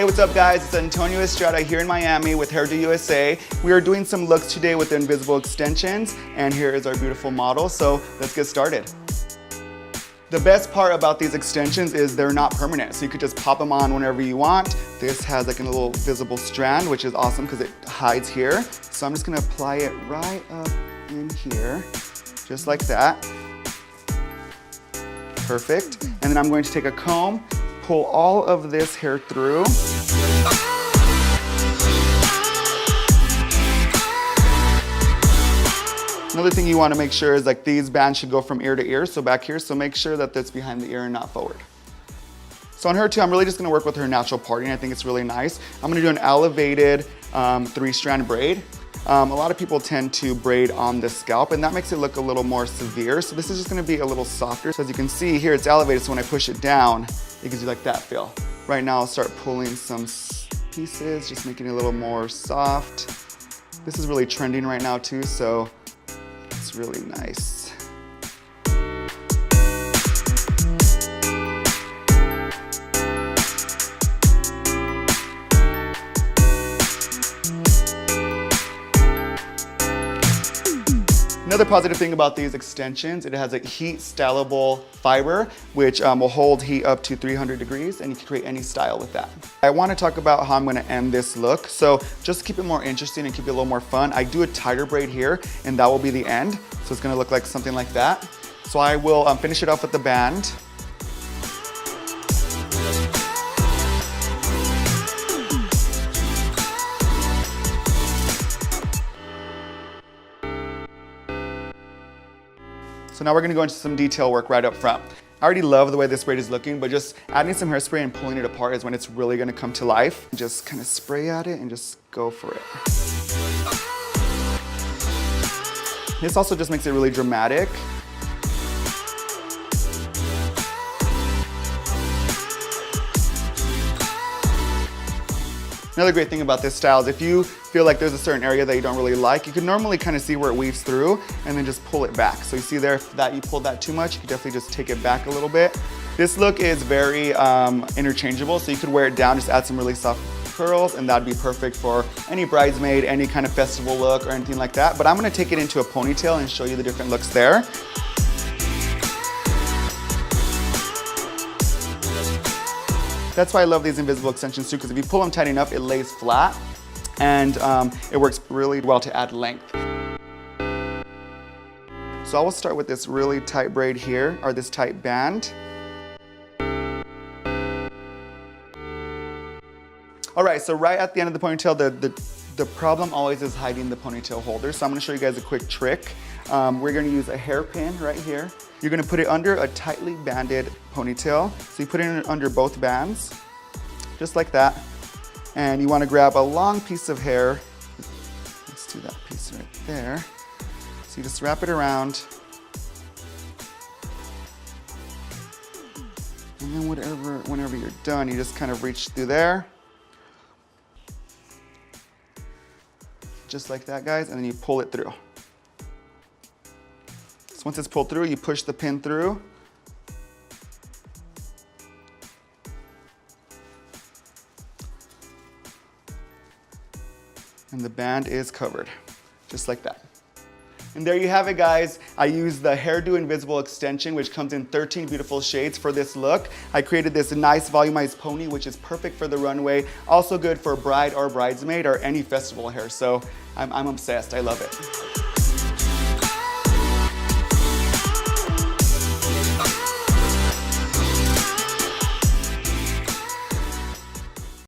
Hey, what's up guys? It's Antonio Estrada here in Miami with Hairdo USA. We are doing some looks today with the invisible extensions, and here is our beautiful model, so let's get started. The best part about these extensions is they're not permanent, so you could just pop them on whenever you want. This has like a little visible strand, which is awesome because it hides here. So I'm just gonna apply it right up in here, just like that. Perfect. And then I'm going to take a comb, pull all of this hair through. Another thing you want to make sure is like these bands should go from ear to ear, so back here, so make sure that that's behind the ear and not forward. So on her too, I'm really just going to work with her natural parting. I think it's really nice. I'm going to do an elevated 3-strand braid. A lot of people tend to braid on the scalp, and that makes it look a little more severe. So this is just going to be a little softer. So as you can see here, it's elevated, so when I push it down, it gives you like that feel. Right now I'll start pulling some pieces, just making it a little more soft. This is really trending right now too, so it's really nice. Another positive thing about these extensions, it has a heat stylable fiber, which will hold heat up to 300 degrees, and you can create any style with that. I want to talk about how I'm going to end this look. So just to keep it more interesting and keep it a little more fun, I do a tighter braid here, and that will be the end. So it's going to look like something like that. So I will finish it off with the band. So now we're gonna go into some detail work right up front. I already love the way this braid is looking, but just adding some hairspray and pulling it apart is when it's really gonna come to life. Just kind of spray at it and just go for it. This also just makes it really dramatic. Another great thing about this style is if you feel like there's a certain area that you don't really like, you can normally kind of see where it weaves through and then just pull it back. So you see there, if that you pulled that too much, you can definitely just take it back a little bit. This look is very interchangeable, so you could wear it down, just add some really soft curls, and that'd be perfect for any bridesmaid, any kind of festival look or anything like that. But I'm gonna take it into a ponytail and show you the different looks there. That's why I love these invisible extensions too, because if you pull them tight enough, it lays flat, and it works really well to add length. So I will start with this really tight braid here, or this tight band. All right, so right at the end of the ponytail, the problem always is hiding the ponytail holder. So I'm gonna show you guys a quick trick. We're gonna use a hairpin right here. You're gonna put it under a tightly banded ponytail. So you put it under both bands, just like that. And you wanna grab a long piece of hair. Let's do that piece right there. So you just wrap it around. And then whenever you're done, you just kind of reach through there. Just like that, guys, and then you pull it through. So once it's pulled through, you push the pin through. And the band is covered, just like that. And there you have it, guys. I used the Hairdo Invisible Extension, which comes in 13 beautiful shades for this look. I created this nice volumized pony, which is perfect for the runway. Also good for bride or bridesmaid or any festival hair. So I'm obsessed, I love it.